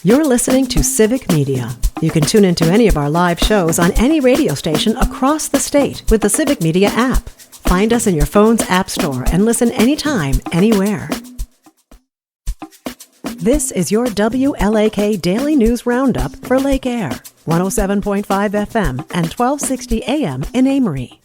You're listening to Civic Media. You can tune into any of our live shows on any radio station across the state with the Civic Media app. Find us in your phone's app store and listen anytime, anywhere. This is your WLAK Daily News Roundup for Lake Air, 107.5 FM and 1260 AM in Amory.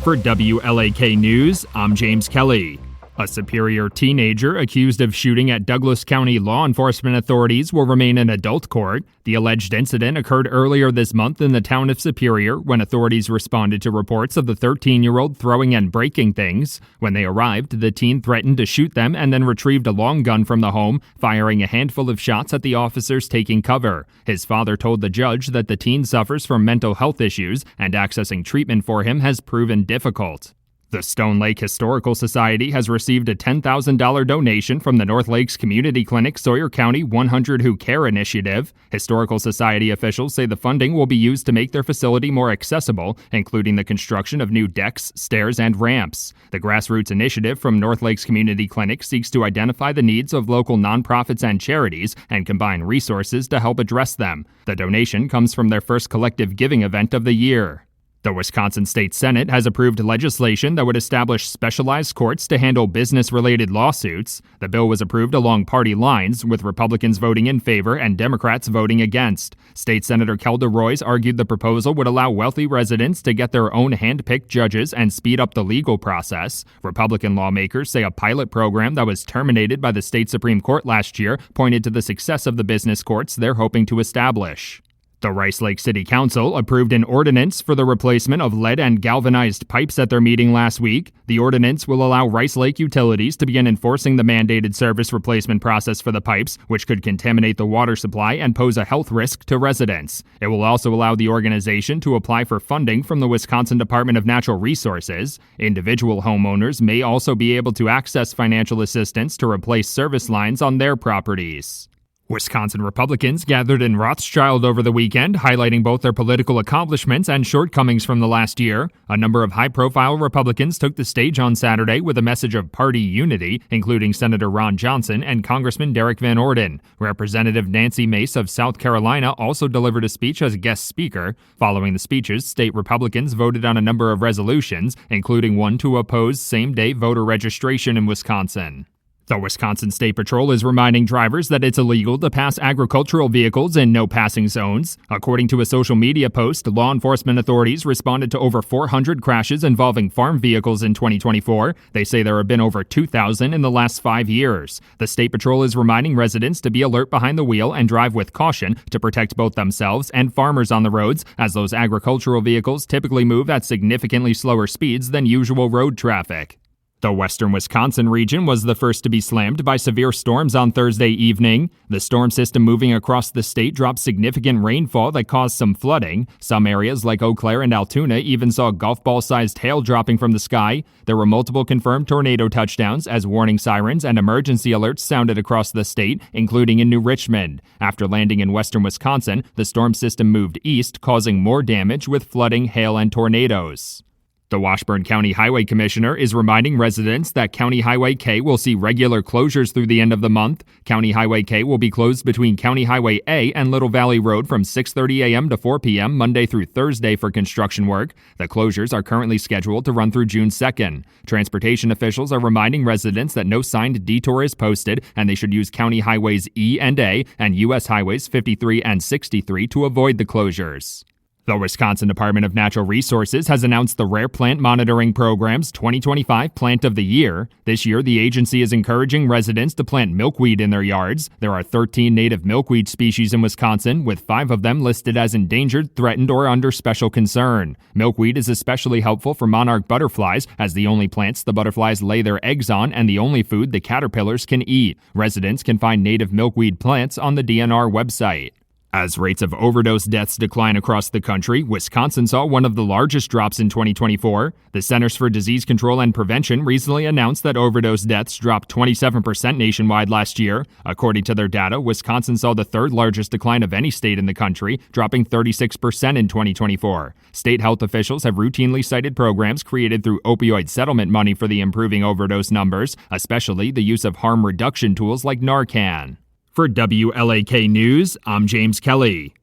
For WLAK News, I'm James Kelly. A Superior teenager accused of shooting at Douglas County law enforcement authorities will remain in adult court. The alleged incident occurred earlier this month in the town of Superior when authorities responded to reports of the 13-year-old throwing and breaking things. When they arrived, the teen threatened to shoot them and then retrieved a long gun from the home, firing a handful of shots at the officers taking cover. His father told the judge that the teen suffers from mental health issues and accessing treatment for him has proven difficult. The Stone Lake Historical Society has received a $10,000 donation from the North Lakes Community Clinic Sawyer County 100 Who Care initiative. Historical Society officials say the funding will be used to make their facility more accessible, including the construction of new decks, stairs, and ramps. The grassroots initiative from North Lakes Community Clinic seeks to identify the needs of local nonprofits and charities and combine resources to help address them. The donation comes from their first collective giving event of the year. The Wisconsin State Senate has approved legislation that would establish specialized courts to handle business-related lawsuits. The bill was approved along party lines, with Republicans voting in favor and Democrats voting against. State Senator Kelda Roys argued the proposal would allow wealthy residents to get their own hand-picked judges and speed up the legal process. Republican lawmakers say a pilot program that was terminated by the state Supreme Court last year pointed to the success of the business courts they're hoping to establish. The Rice Lake City Council approved an ordinance for the replacement of lead and galvanized pipes at their meeting last week. The ordinance will allow Rice Lake utilities to begin enforcing the mandated service replacement process for the pipes, which could contaminate the water supply and pose a health risk to residents. It will also allow the organization to apply for funding from the Wisconsin Department of Natural Resources. Individual homeowners may also be able to access financial assistance to replace service lines on their properties. Wisconsin Republicans gathered in Rothschild over the weekend, highlighting both their political accomplishments and shortcomings from the last year. A number of high-profile Republicans took the stage on Saturday with a message of party unity, including Senator Ron Johnson and Congressman Derek Van Orden. Representative Nancy Mace of South Carolina also delivered a speech as a guest speaker. Following the speeches, state Republicans voted on a number of resolutions, including one to oppose same-day voter registration in Wisconsin. The Wisconsin State Patrol is reminding drivers that it's illegal to pass agricultural vehicles in no-passing zones. According to a social media post, law enforcement authorities responded to over 400 crashes involving farm vehicles in 2024. They say there have been over 2,000 in the last 5 years. The State Patrol is reminding residents to be alert behind the wheel and drive with caution to protect both themselves and farmers on the roads, as those agricultural vehicles typically move at significantly slower speeds than usual road traffic. The western Wisconsin region was the first to be slammed by severe storms on Thursday evening. The storm system moving across the state dropped significant rainfall that caused some flooding. Some areas like Eau Claire and Altoona even saw golf ball-sized hail dropping from the sky. There were multiple confirmed tornado touchdowns as warning sirens and emergency alerts sounded across the state, including in New Richmond. After landing in western Wisconsin, the storm system moved east, causing more damage with flooding, hail, and tornadoes. The Washburn County Highway Commissioner is reminding residents that County Highway K will see regular closures through the end of the month. County Highway K will be closed between County Highway A and Little Valley Road from 6:30 a.m. to 4 p.m. Monday through Thursday for construction work. The closures are currently scheduled to run through June 2nd. Transportation officials are reminding residents that no signed detour is posted and they should use County Highways E and A and U.S. Highways 53 and 63 to avoid the closures. The Wisconsin Department of Natural Resources has announced the Rare Plant Monitoring Program's 2025 Plant of the Year. This year, the agency is encouraging residents to plant milkweed in their yards. There are 13 native milkweed species in Wisconsin, with 5 of them listed as endangered, threatened, or under special concern. Milkweed is especially helpful for monarch butterflies, as the only plants the butterflies lay their eggs on and the only food the caterpillars can eat. Residents can find native milkweed plants on the DNR website. As rates of overdose deaths decline across the country, Wisconsin saw one of the largest drops in 2024. The Centers for Disease Control and Prevention recently announced that overdose deaths dropped 27% nationwide last year. According to their data, Wisconsin saw the third largest decline of any state in the country, dropping 36% in 2024. State health officials have routinely cited programs created through opioid settlement money for the improving overdose numbers, especially the use of harm reduction tools like Narcan. For WLAK News, I'm James Kelly.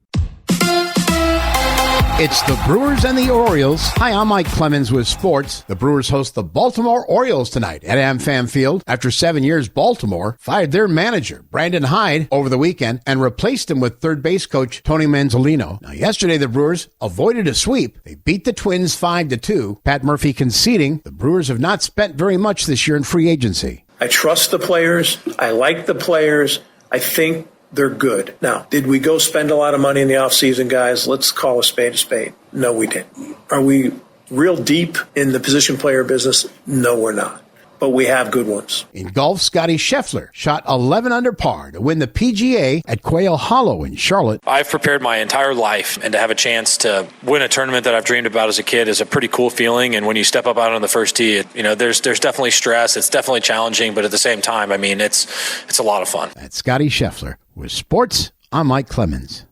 It's the Brewers and the Orioles. Hi, I'm Mike Clemens with sports. The Brewers host the Baltimore Orioles tonight at AmFam Field. After 7 years, Baltimore fired their manager, Brandon Hyde, over the weekend and replaced him with third base coach Tony Manzolino. Now, yesterday, the Brewers avoided a sweep. They beat the Twins 5-2. Pat Murphy conceding the Brewers have not spent very much this year in free agency. I trust the players. I like the players. I think they're good. Now, did we go spend a lot of money in the offseason, guys? Let's call a spade a spade. No, we didn't. Are we real deep in the position player business? No, we're not. But we have good ones. In golf, Scotty Scheffler shot 11 under par to win the PGA at Quail Hollow in Charlotte. I've prepared my entire life, and to have a chance to win a tournament that I've dreamed about as a kid is a pretty cool feeling. And when you step up out on the first tee, there's definitely stress. It's definitely challenging, but at the same time, I mean, it's a lot of fun. That's Scotty Scheffler. With sports, I'm Mike Clemens.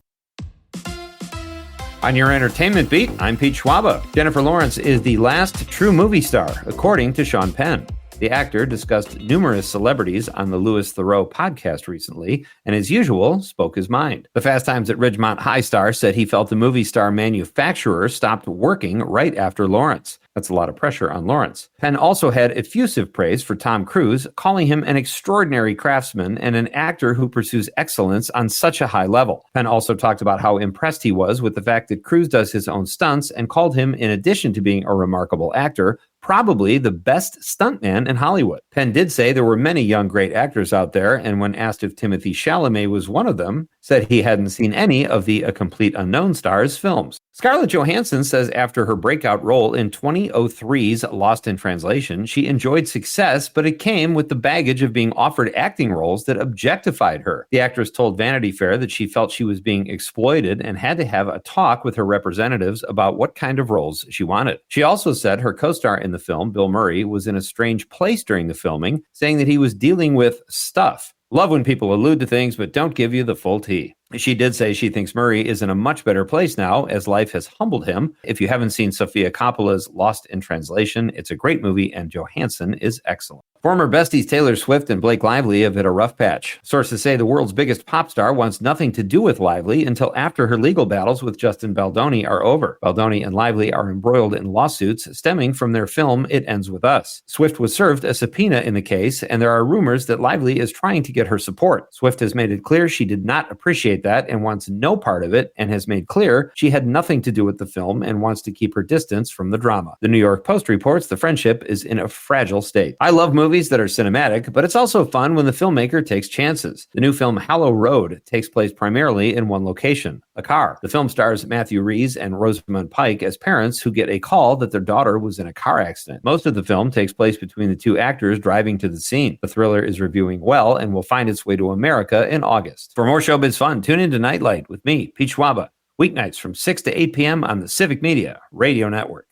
On your entertainment beat, I'm Pete Schwaba. Jennifer Lawrence is the last true movie star, according to Sean Penn. The actor discussed numerous celebrities on the Louis Theroux podcast recently, and as usual, spoke his mind. The Fast Times at Ridgemont High star said he felt the movie star manufacturer stopped working right after Lawrence. That's a lot of pressure on Lawrence. Penn also had effusive praise for Tom Cruise, calling him an extraordinary craftsman and an actor who pursues excellence on such a high level. Penn also talked about how impressed he was with the fact that Cruise does his own stunts and called him, in addition to being a remarkable actor, probably the best stuntman in Hollywood. Penn did say there were many young great actors out there, and when asked if Timothée Chalamet was one of them, said he hadn't seen any of the A Complete Unknown star's films. Scarlett Johansson says after her breakout role in 2003's Lost in Translation, she enjoyed success, but it came with the baggage of being offered acting roles that objectified her. The actress told Vanity Fair that she felt she was being exploited and had to have a talk with her representatives about what kind of roles she wanted. She also said her co-star in the film, Bill Murray, was in a strange place during the filming, saying that he was dealing with stuff. Love when people allude to things but don't give you the full tea. She did say she thinks Murray is in a much better place now as life has humbled him. If you haven't seen Sofia Coppola's Lost in Translation, it's a great movie and Johansson is excellent. Former besties Taylor Swift and Blake Lively have hit a rough patch. Sources say the world's biggest pop star wants nothing to do with Lively until after her legal battles with Justin Baldoni are over. Baldoni and Lively are embroiled in lawsuits stemming from their film It Ends With Us. Swift was served a subpoena in the case, and there are rumors that Lively is trying to get her support. Swift has made it clear she did not appreciate that and wants no part of it, and has made clear she had nothing to do with the film and wants to keep her distance from the drama. The New York Post reports the friendship is in a fragile state. I love movies that are cinematic, but it's also fun when the filmmaker takes chances. The new film Hallow Road takes place primarily in one location, a car. The film stars Matthew Rhys and Rosamund Pike as parents who get a call that their daughter was in a car accident. Most of the film takes place between the two actors driving to the scene. The thriller is reviewing well and will find its way to America in August. For more showbiz fun, tune in to Nightlight with me, Pete Schwaba, weeknights from 6 to 8 p.m. on the Civic Media Radio Network.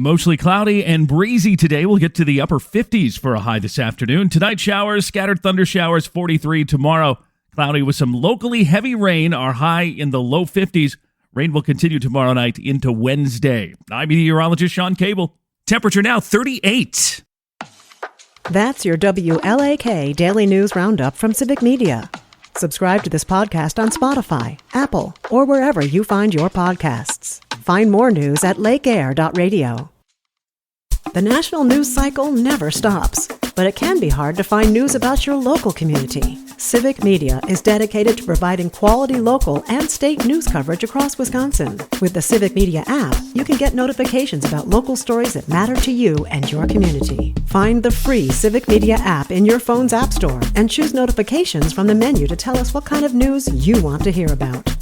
Mostly cloudy and breezy today. We'll get to the upper 50s for a high this afternoon. Tonight, showers, scattered thunder showers, 43. Tomorrow, cloudy with some locally heavy rain, our high in the low 50s. Rain will continue tomorrow night into Wednesday. I'm meteorologist Sean Cable. Temperature now 38. That's your WLAK Daily News Roundup from Civic Media. Subscribe to this podcast on Spotify, Apple, or wherever you find your podcasts. Find more news at lakeair.radio. The national news cycle never stops, but it can be hard to find news about your local community. Civic Media is dedicated to providing quality local and state news coverage across Wisconsin. With the Civic Media app, you can get notifications about local stories that matter to you and your community. Find the free Civic Media app in your phone's app store and choose notifications from the menu to tell us what kind of news you want to hear about.